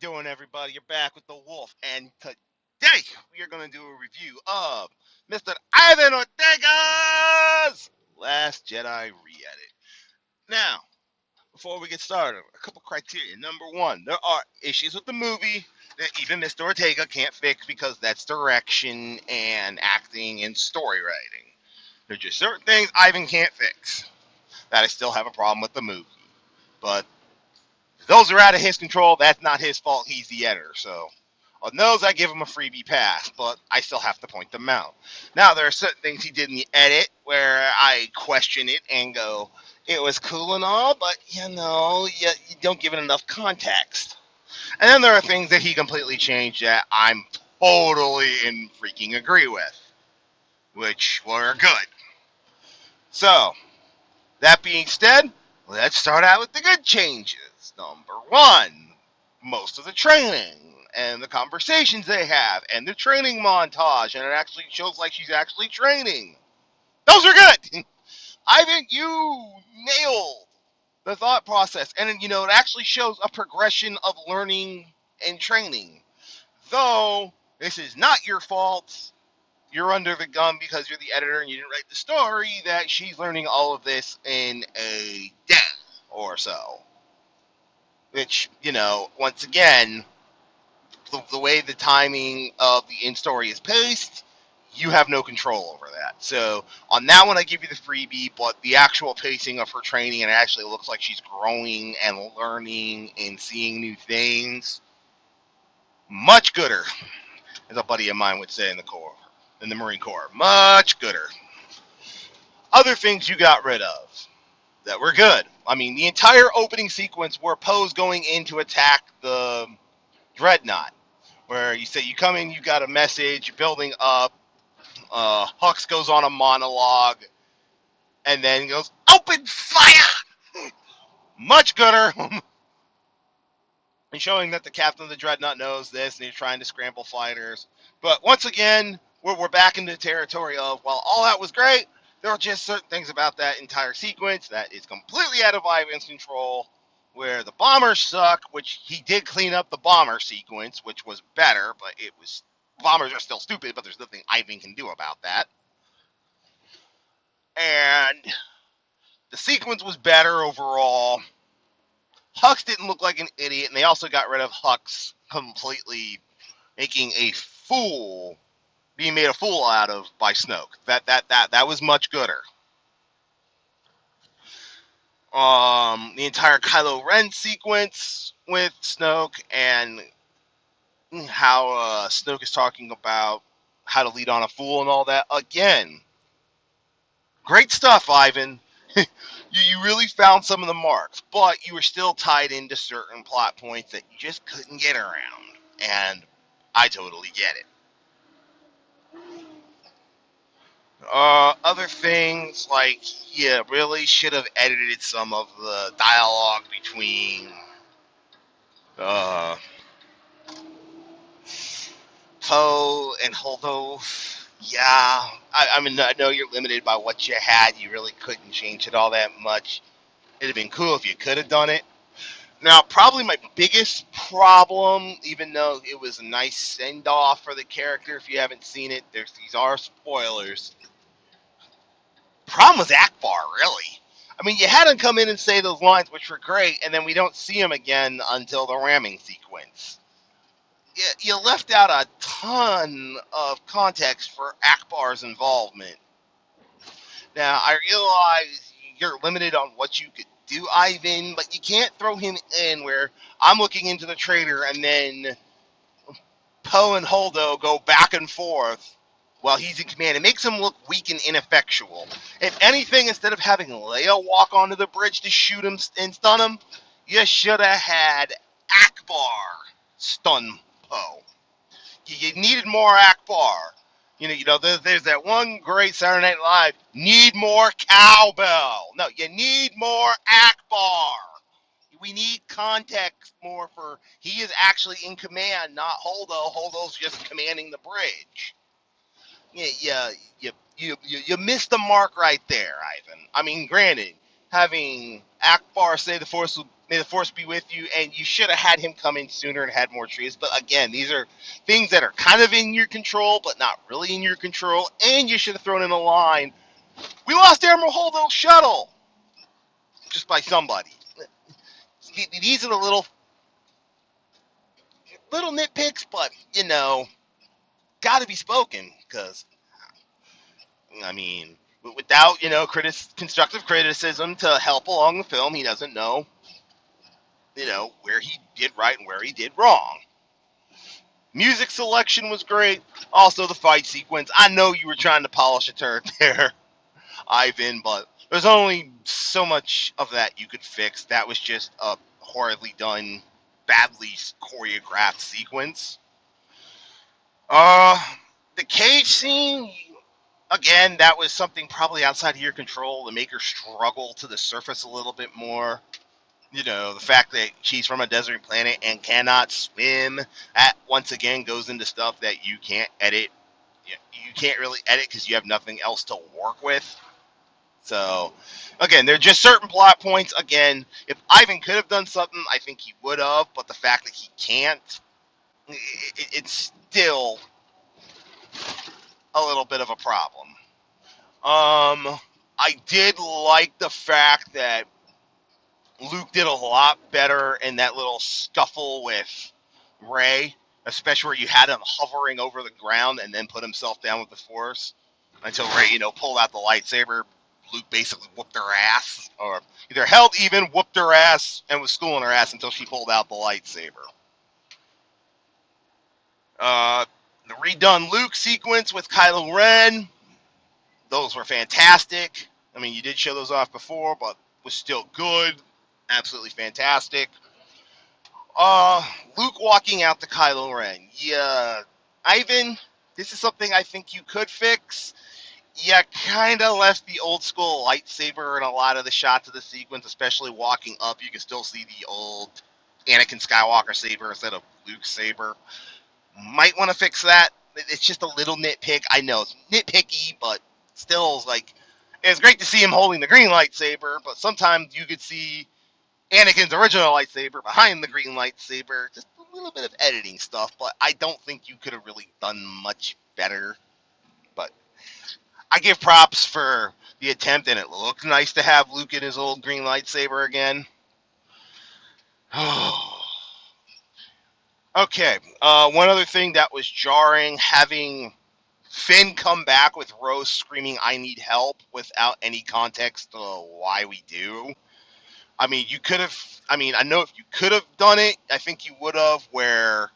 doing, everybody? You're back with the Wolf, and today we are going to do a review of Mr. Ivan Ortega's Last Jedi re-edit. Now, before we get started, a couple criteria. Number one, there are issues with the movie that even Mr. Ortega can't fix because that's direction and acting and story writing. There's just certain things Ivan can't fix that I still have a problem with the movie. But those are out of his control. That's not his fault. He's the editor. So on those, I give him a freebie pass, but I still have to point them out. Now, there are certain things he did in the edit where I question it and go, it was cool and all, but you don't give it enough context. And then there are things that he completely changed that I'm totally in freaking agree with, which were good. So, that being said, let's start out with the good changes. Number one, most of the training and the conversations they have and the training montage, and it actually shows like she's actually training. Those are good. I think you nailed the thought process, and it actually shows a progression of learning and training. Though this is not your fault, you're under the gun because you're the editor and you didn't write the story, that she's learning all of this in a day or so. Which, once again, the way the timing of the in story is paced, you have no control over that. So on that one, I give you the freebie, but the actual pacing of her training, and it actually looks like she's growing and learning and seeing new things, much gooder, as a buddy of mine would say in the Marine Corps. Much gooder. Other things you got rid of that were good. I mean, the entire opening sequence where Poe's going in to attack the Dreadnought, where you say you come in, you got a message, you're building up, Hux goes on a monologue, and then goes, open fire! Much gooder. And showing that the captain of the Dreadnought knows this, and he's trying to scramble fighters. But once again, we're back into the territory of, while all that was great, there are just certain things about that entire sequence that is completely out of Ivan's control, where the bombers suck, which he did clean up the bomber sequence, which was better, but bombers are still stupid, but there's nothing Ivan can do about that. And the sequence was better overall. Hux didn't look like an idiot, and they also got rid of Hux completely making being made a fool out of by Snoke. That was much gooder. The entire Kylo Ren sequence with Snoke and how Snoke is talking about how to lead on a fool and all that. Again, great stuff, Ivan. You really found some of the marks, but you were still tied into certain plot points that you just couldn't get around. And I totally get it. Other things like, yeah, really should have edited some of the dialogue between uh, Poe and Holdo. Yeah, I mean, I know you're limited by what you had. You really couldn't change it all that much. It'd have been cool if you could have done it. Now, probably my biggest problem, even though it was a nice send-off for the character, if you haven't seen it, these are spoilers. Problem was Akbar, really. I mean, you had him come in and say those lines, which were great, and then we don't see him again until the ramming sequence. You left out a ton of context for Akbar's involvement. Now, I realize you're limited on what you could do, Ivan, but you can't throw him in where I'm looking into the traitor and then Poe and Holdo go back and forth while he's in command. It makes him look weak and ineffectual. If anything, instead of having Leia walk onto the bridge to shoot him and stun him, you should have had Akbar stun Poe. You needed more Akbar. There's that one great Saturday Night Live, need more cowbell. No, you need more Akbar. We need context more for he is actually in command, not Holdo. Holdo's just commanding the bridge. You missed the mark right there, Ivan. I mean, granted, having Akbar say may the force be with you, and you should have had him come in sooner and had more trees. But again, these are things that are kind of in your control, but not really in your control. And you should have thrown in a line. We lost Admiral Holdo's shuttle just by somebody. These are the little nitpicks, but got to be spoken because I mean, without constructive criticism to help along the film, he doesn't know where he did right and where he did wrong. Music selection was great. Also, the fight sequence. I know you were trying to polish a turd there, Ivan, but there's only so much of that you could fix. That was just a horribly done, badly choreographed sequence. Uh, the cage scene, again, that was something probably outside of your control to make her struggle to the surface a little bit more. The fact that she's from a desert planet and cannot swim, that once again goes into stuff that you can't edit. You can't really edit because you have nothing else to work with. So, again, there are just certain plot points. Again, if Ivan could have done something, I think he would have. But the fact that he can't, it's still a little bit of a problem. I did like the fact that Luke did a lot better in that little scuffle with Rey, especially where you had him hovering over the ground and then put himself down with the Force until Rey, pulled out the lightsaber. Luke basically whooped her ass, or either held even, whooped her ass, and was schooling her ass until she pulled out the lightsaber. The redone Luke sequence with Kylo Ren, those were fantastic. I mean, you did show those off before, but was still good. Absolutely fantastic. Luke walking out to Kylo Ren. Yeah, Ivan, this is something I think you could fix. Yeah, kind of left the old school lightsaber in a lot of the shots of the sequence, especially walking up. You can still see the old Anakin Skywalker saber instead of Luke's saber. Might want to fix that. It's just a little nitpick. I know it's nitpicky, but still, it's great to see him holding the green lightsaber, but sometimes you could see Anakin's original lightsaber behind the green lightsaber. Just a little bit of editing stuff, but I don't think you could have really done much better. But I give props for the attempt, and it looked nice to have Luke in his old green lightsaber again. Okay, one other thing that was jarring, having Finn come back with Rose screaming, "I need help," without any context to why we do. I mean, I know if you could have done it, I think you would have, where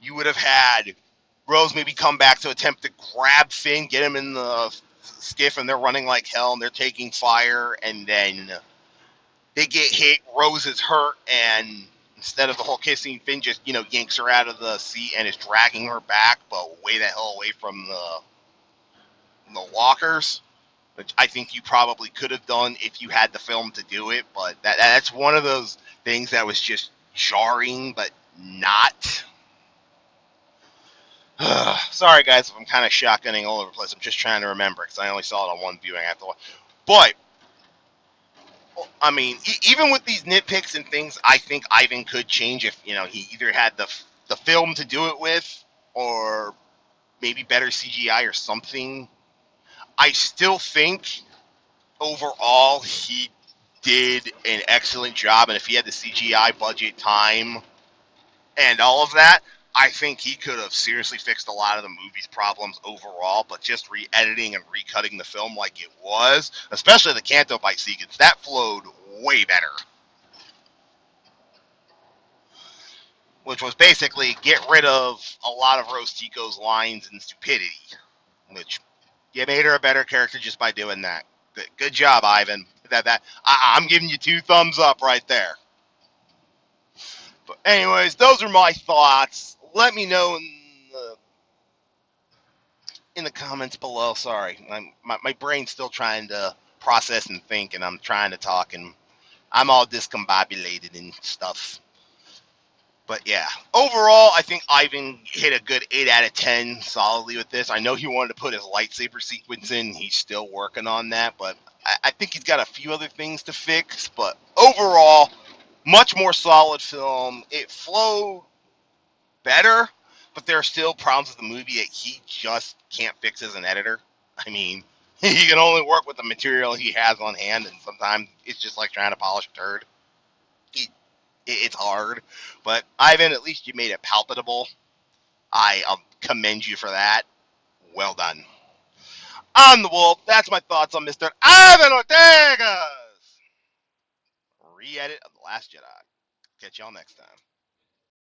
you would have had Rose maybe come back to attempt to grab Finn, get him in the skiff, and they're running like hell, and they're taking fire, and then they get hit, Rose is hurt, and instead of the whole kissing, Finn just, yanks her out of the seat and is dragging her back, but way the hell away from the walkers. Which I think you probably could have done if you had the film to do it, but that's one of those things that was just jarring, but not. Sorry, guys, if I'm kind of shotgunning all over the place. I'm just trying to remember because I only saw it on one viewing after one. But, I mean, even with these nitpicks and things, I think Ivan could change if, he either had the film to do it with or maybe better CGI or something. I still think overall he did an excellent job, and if he had the CGI budget, time, and all of that, I think he could have seriously fixed a lot of the movie's problems overall, but just re-editing and recutting the film like it was, especially the Canto Bight sequence, that flowed way better. Which was basically get rid of a lot of Rose Tico's lines and stupidity, which you made her a better character just by doing that. Good job, Ivan. I'm giving you 2 thumbs up right there. But anyways, those are my thoughts. Let me know in the comments below. Sorry, my brain's still trying to process and think, and I'm trying to talk, and I'm all discombobulated and stuff. But yeah, overall, I think Ivan hit a good 8 out of 10 solidly with this. I know he wanted to put his lightsaber sequence in. He's still working on that, but I think he's got a few other things to fix, but overall, much more solid film. It flowed better, but there are still problems with the movie that he just can't fix as an editor. I mean, he can only work with the material he has on hand, and sometimes it's just like trying to polish a turd. It's hard, but Ivan, at least you made it palpable. I'll commend you for that. Well done. On the Wolf, that's my thoughts on Mr. Ivan Ortega's re-edit of The Last Jedi. Catch y'all next time.